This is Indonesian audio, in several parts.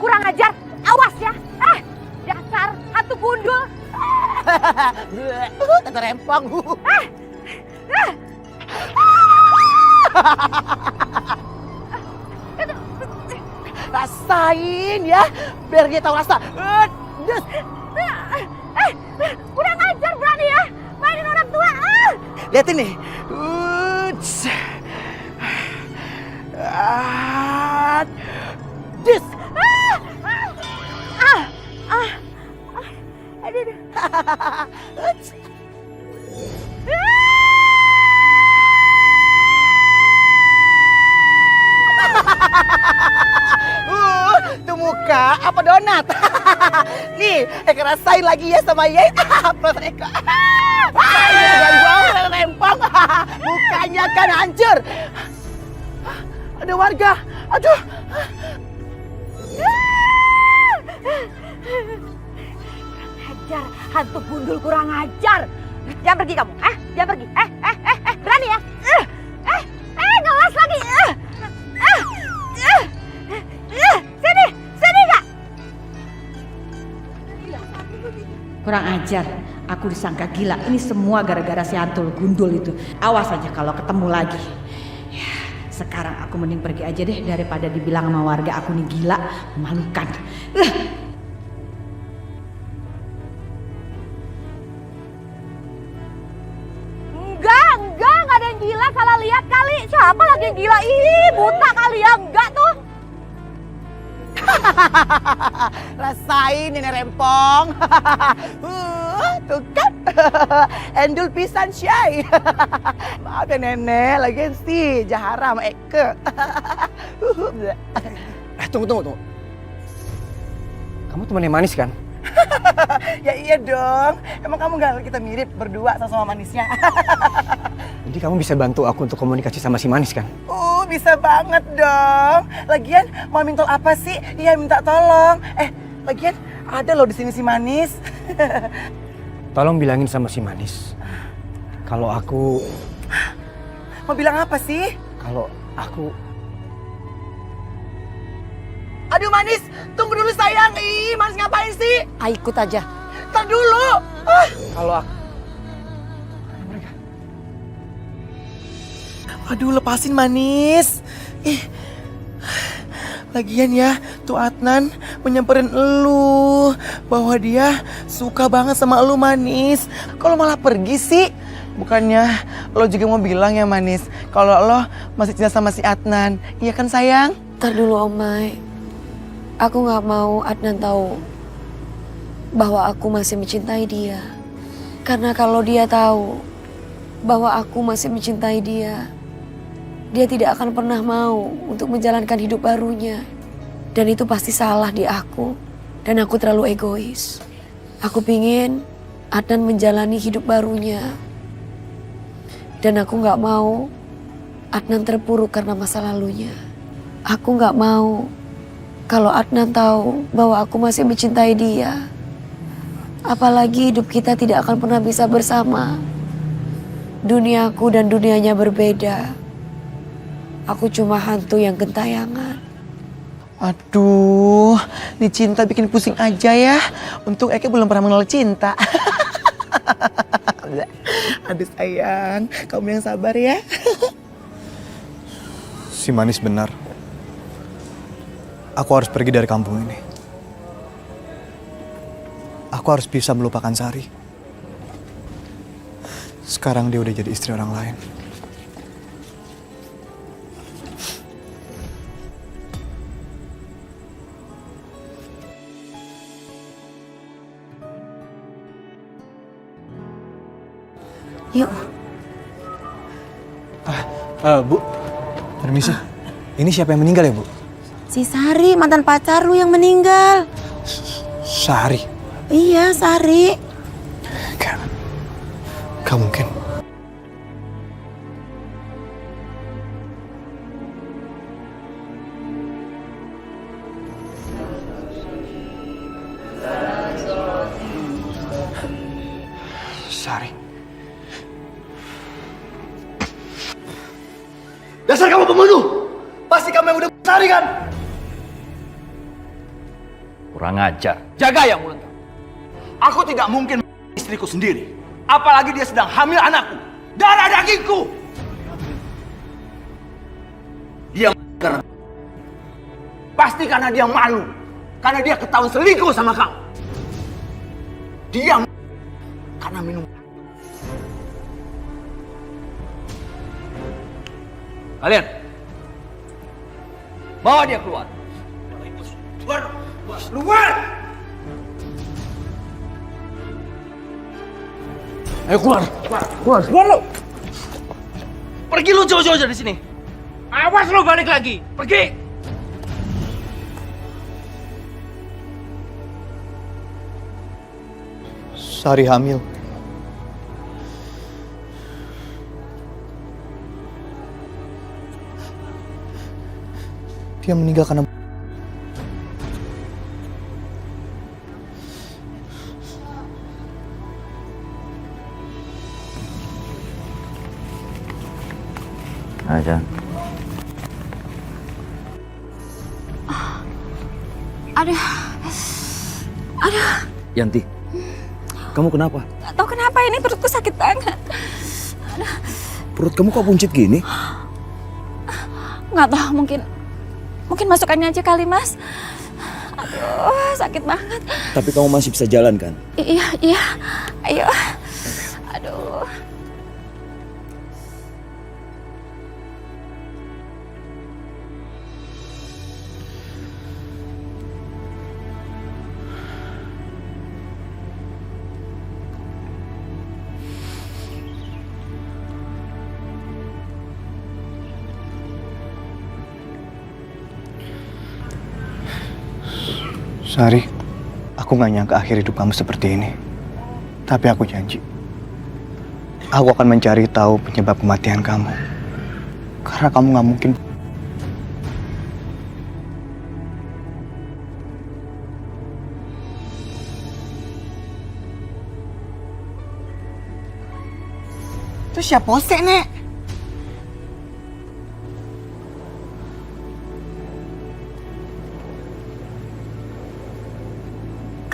kurang ajar. Awas ya. Dasar hantu gundul. Kata rempong. Rasain ya, biar dia tahu rasa. Des. Kurang ajar berani ya. Mainin orang tua. Lihat ini. Des. Aduh. Tuh muka apa donat? Nih, Eka rasain lagi ya sama Ye. Perut Eka. Jangan rempong. Mukanya kan hancur. Ada warga. Aduh. Ajar, hantu gundul kurang ajar. Jangan pergi kamu, jangan pergi. Berani ya? Ngelas lagi. Sini Kak. Kurang ajar, aku disangka gila. Ini semua gara-gara si hantu gundul itu. Awas aja kalau ketemu lagi. Ya, sekarang aku mending pergi aja deh daripada dibilang sama warga aku nih gila, memalukan. Enggak ada yang gila, salah lihat kali. Siapa lagi yang gila? Ih, buta kali ya, enggak tuh. Rasain ini rempong. Tuh kan. Endul pisan syai. Maaf ya nenek, lagian sih Jahara sama Eke. Tunggu. Kamu teman yang manis kan? Ya iya dong. Emang kamu gak kita mirip berdua sama manisnya? Jadi kamu bisa bantu aku untuk komunikasi sama si manis kan? Bisa banget dong. Lagian mau minta apa sih? Iya minta tolong. Lagian ada loh di sini si manis. Tolong bilangin sama si manis. Kalau aku... Mau bilang apa sih? Kalau aku... Aduh manis, tunggu dulu sayang. Ih, manis ngapain sih? Ikut aja. Ntar dulu. Kalau aku... Aduh lepasin manis. Lagian ya tuh Adnan menyamperin elu bahwa dia suka banget sama elu manis. Kalau malah pergi sih? Bukannya lo juga mau bilang ya manis kalau lo masih cinta sama si Adnan. Iya kan sayang? Ntar dulu Om Mai. Aku gak mau Adnan tahu bahwa aku masih mencintai dia. Karena kalau dia tahu bahwa aku masih mencintai dia, dia tidak akan pernah mau untuk menjalankan hidup barunya. Dan itu pasti salah di aku. Dan aku terlalu egois. Aku pingin Adnan menjalani hidup barunya. Dan aku gak mau Adnan terpuruk karena masa lalunya. Aku gak mau kalau Adnan tahu bahwa aku masih mencintai dia. Apalagi hidup kita tidak akan pernah bisa bersama. Duniaku dan dunianya berbeda. Aku cuma hantu yang gentayangan. Aduh, ini cinta bikin pusing aja ya. Untung Eke belum pernah mengenal cinta. Aduh sayang, kamu yang sabar ya. Si manis benar. Aku harus pergi dari kampung ini. Aku harus bisa melupakan Sari. Sekarang dia udah jadi istri orang lain. Yuk. Bu, permisi. Ini siapa yang meninggal ya, Bu? Si Sari, mantan pacar lu yang meninggal. Sari. Iya, Sari. Gak mungkin. Sari. Dasar kamu pembunuh! Pasti kamu yang udah Sari kan? Kurang ajar. Jaga yang mulut. Aku tidak mungkin istriku sendiri. Apalagi dia sedang hamil anakku. Darah dagingku. Dia karena pasti karena dia malu. Karena dia ketahuan selingkuh sama kamu. Dia karena minum. Kalian bawa dia keluar. Keluar! Keluar! Ayo keluar. Keluar lo. Pergi lu jauh-jauh dari sini. Awas lu balik lagi. Pergi. Sari hamil. Dia meninggal karena Aja. Aduh. Yanti, kamu kenapa? Gak tau kenapa ini perutku sakit banget. Perut kamu kok buncit gini? Gak tau, mungkin masukannya aja kali, Mas. Aduh, sakit banget. Tapi kamu masih bisa jalan kan? Iya. Ayo. Aduh. Sari, aku gak nyangka akhir hidup kamu seperti ini. Tapi aku janji, aku akan mencari tahu penyebab kematian kamu. Karena kamu gak mungkin. Itu siapa sih, Nek?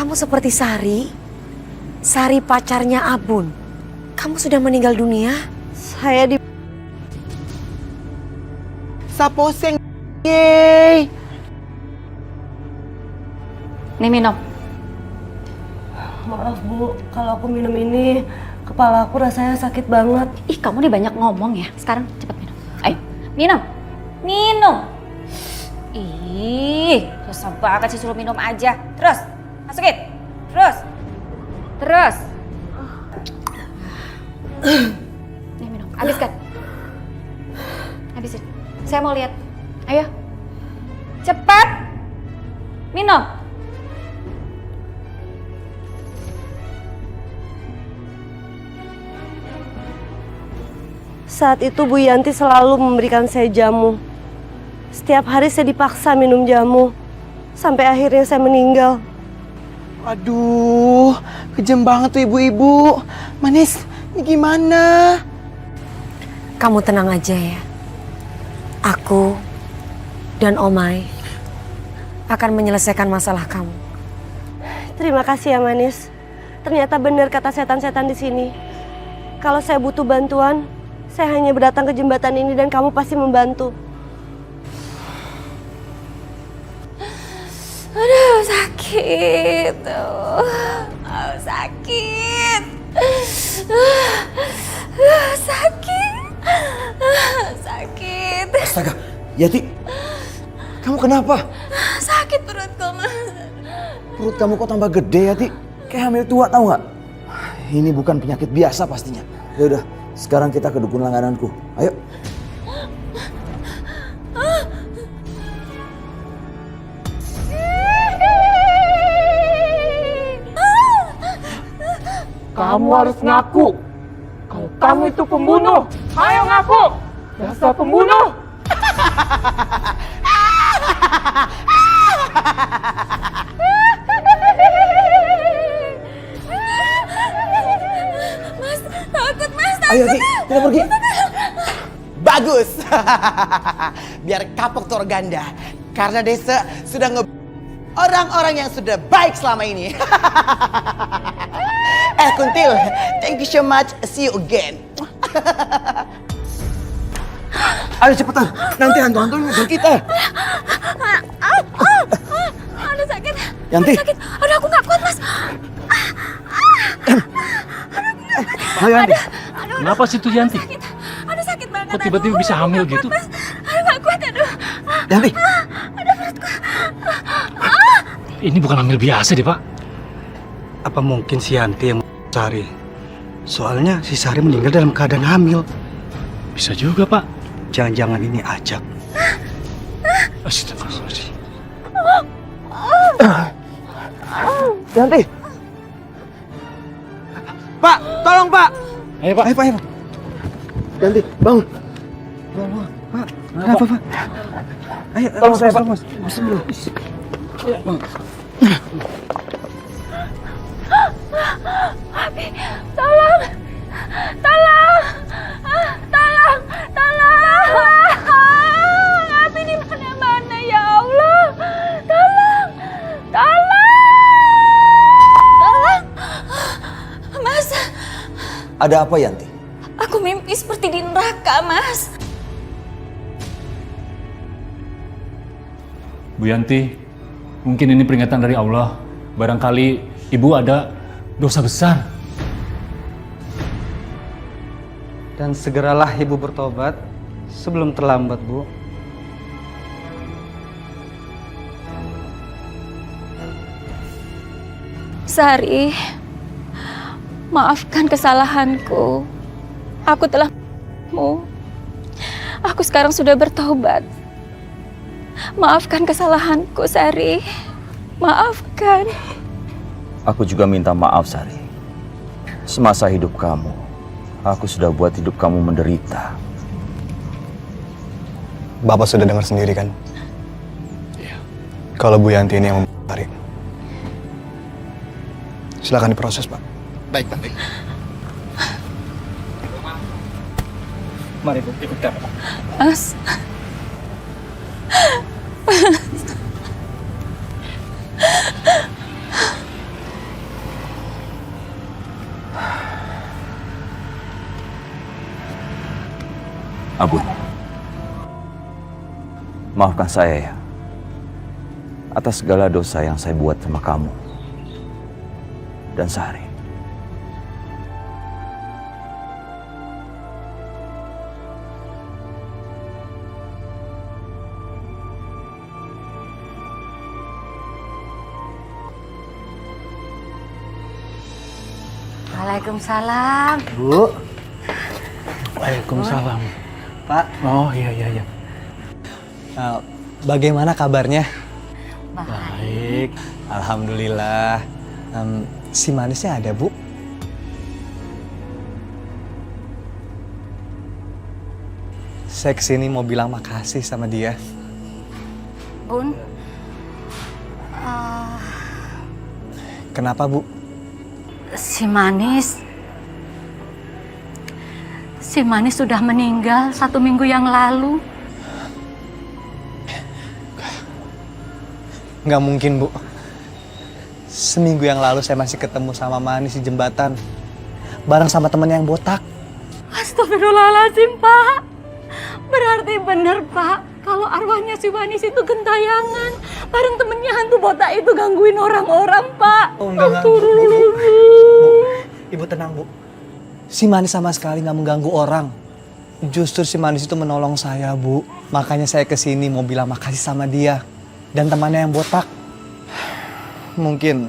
Kamu seperti Sari pacarnya Abun. Kamu sudah meninggal dunia? Saya di... Saposeng. Yeay. Nih minum. Maaf Bu, kalau aku minum ini, kepala aku rasanya sakit banget. Ih, kamu nih banyak ngomong ya. Sekarang cepat minum. Ayo, minum. Ih, susah banget sih suruh minum aja. Terus, masukin. Terus. Nih minum, habiskan. Habisin. Saya mau lihat. Ayo. Cepat. Minum. Saat itu Bu Yanti selalu memberikan saya jamu. Setiap hari saya dipaksa minum jamu. Sampai akhirnya saya meninggal. Aduh, kejam banget tuh ibu-ibu. Manis, ini gimana? Kamu tenang aja ya. Aku dan Omai akan menyelesaikan masalah kamu. Terima kasih ya Manis. Ternyata benar kata setan-setan di sini. Kalau saya butuh bantuan, saya hanya berdatang ke jembatan ini dan kamu pasti membantu. Aduh, sakit. Sakit. Sakit. Astaga, Yati, kamu kenapa? Sakit perutku, Mas. Perut kamu kok tambah gede, Yati? Kayak hamil tua, tahu nggak? Ini bukan penyakit biasa pastinya. Ya udah, sekarang kita ke dukun langgananku. Ayo. Kamu harus ngaku kalau kamu itu pembunuh. Ayo ngaku, dasar pembunuh. Mas, takut Mas, takut. Ayo, Yati, kita pergi. Bagus. Biar kapok tuh ganda. Karena Desa sudah orang-orang yang sudah baik selama ini. Kuntil, thank you so much. See you again. Ayo cepetan, nanti hantu-hantu nyusul kita. Aduh sakit. Yanti. Sakit. Aduh aku nggak kuat mas. Ayo Yanti. Kenapa sih tuh Yanti? Aduh sakit banget. Kok tiba-tiba bisa hamil gitu? Aduh nggak kuat aduh. Yanti. Ini bukan hamil biasa deh, Pak. Apa mungkin si Yanti yang Sari? Soalnya si Sari meninggal dalam keadaan hamil. Bisa juga, Pak. Jangan-jangan ini ajak. Astagfirullahaladzim. Yanti. Pak, tolong Pak. Ayo, Pak. Ayo Pak, ayo Pak. Yanti, bangun. Pak, apa Pak? Ayo, Tolong saya, Pak. Tolong. Tolong. Tolong. Tolong. Abi di mana-mana ya Allah. Tolong. Tolong. Mas, Ada apa Yanti? aku mimpi seperti di neraka, Mas. Bu Yanti, mungkin ini peringatan dari Allah. Barangkali Ibu ada dosa besar. Dan segeralah ibu bertobat sebelum terlambat, Bu. Sari, maafkan kesalahanku. Aku telah Aku sekarang sudah bertobat. Maafkan kesalahanku, Sari. Maafkan. Aku juga minta maaf, Sari. Semasa hidup kamu, aku sudah buat hidup kamu menderita. Bapak sudah dengar sendiri kan? Iya. Kalau Bu Yanti ini yang membari. Silakan diproses, Pak. Baik, Pak. Baik. Mari, Bu, ikut kami. Mas. Abun, maafkan saya ya, atas segala dosa yang saya buat sama kamu dan Sari. Waalaikumsalam. Bu. Waalaikumsalam. Pak. Oh, iya. Bagaimana kabarnya? Baik. Alhamdulillah. Si manisnya ada, Bu? Saya kesini mau bilang makasih sama dia. Bun, Kenapa, Bu? si Manis sudah meninggal 1 minggu yang lalu. Nggak mungkin, Bu. Seminggu yang lalu saya masih ketemu sama Manis di jembatan. Bareng sama temennya yang botak. Astagfirullahaladzim, Pak. Berarti benar, Pak, kalau arwahnya si Manis itu gentayangan. Bareng temennya hantu botak itu gangguin orang-orang, Pak. Oh, enggak. Bu, Ibu tenang, Bu. Si Manis sama sekali nggak mengganggu orang. Justru si Manis itu menolong saya, Bu. Makanya saya kesini mau bilang makasih sama dia. Dan temannya yang botak. Mungkin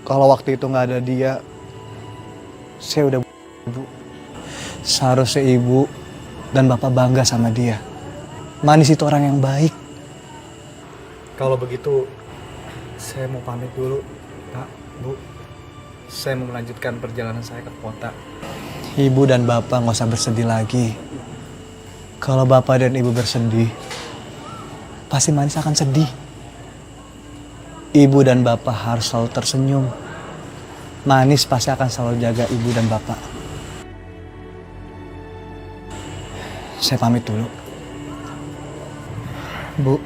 kalau waktu itu nggak ada dia, saya udah Bu. Seharusnya Ibu dan Bapak bangga sama dia. Manis itu orang yang baik. Kalau begitu, saya mau pamit dulu, Pak, Bu. Saya mau melanjutkan perjalanan saya ke kota. Ibu dan Bapak nggak usah bersedih lagi. Kalau Bapak dan Ibu bersedih, pasti Manis akan sedih. Ibu dan Bapak harus selalu tersenyum. Manis pasti akan selalu jaga Ibu dan Bapak. Saya pamit dulu. Bu,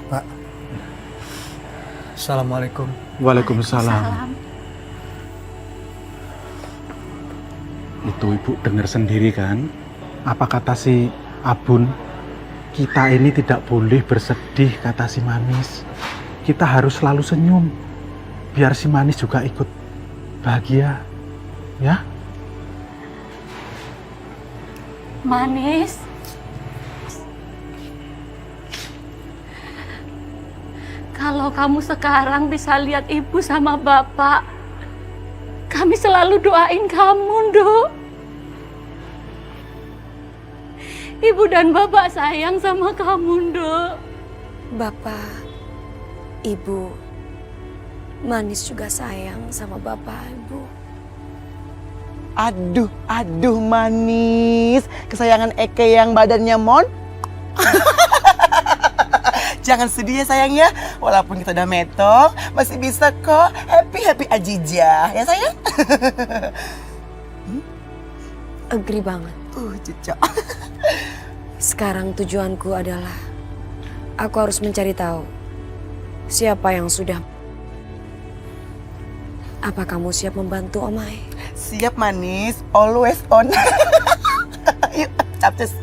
Pak, Assalamualaikum. Waalaikumsalam. Itu ibu dengar sendiri kan? Apa kata si Abun? Kita ini tidak boleh bersedih, kata si Manis. Kita harus selalu senyum. Biar si Manis juga ikut bahagia. Ya? Manis. Kalau kamu sekarang bisa lihat ibu sama bapak, kami selalu doain kamu, Nduk. Ibu dan bapak sayang sama kamu, Nduk. Bapak, Ibu, Manis juga sayang sama bapak, Ibu. Aduh Manis. Kesayangan Eke yang badannya mon. Jangan sedih ya sayang ya. Walaupun kita udah metong, masih bisa kok happy aja ya sayang. Agree banget. Cucok. Sekarang tujuanku adalah aku harus mencari tahu siapa yang sudah. Apa kamu siap membantu Omai? Siap Manis, always on. Yuk, capcus.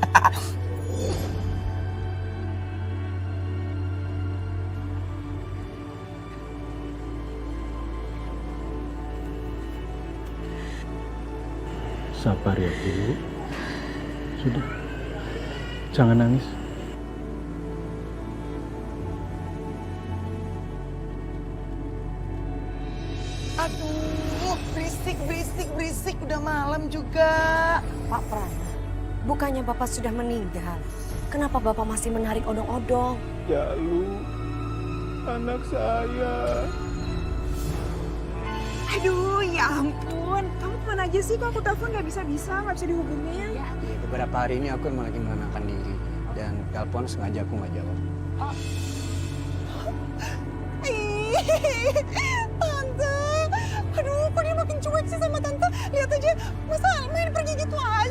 Sabar ya Bu. Sudah. Jangan nangis. Aduh, berisik. Udah malam juga. Pak Prana, bukannya Bapak sudah meninggal. Kenapa Bapak masih menarik odong-odong? Jalu, anak saya. Aduh, ya ampun. Kamu kemana aja sih? Kok aku telepon nggak bisa dihubungin? Ya, beberapa hari ini aku emang lagi menenangkan diri. Dan telepon sengaja aku nggak jawab. Tante. Aduh, kok dia makin cuek sih sama Tante? Lihat aja, masa main pergi gitu aja?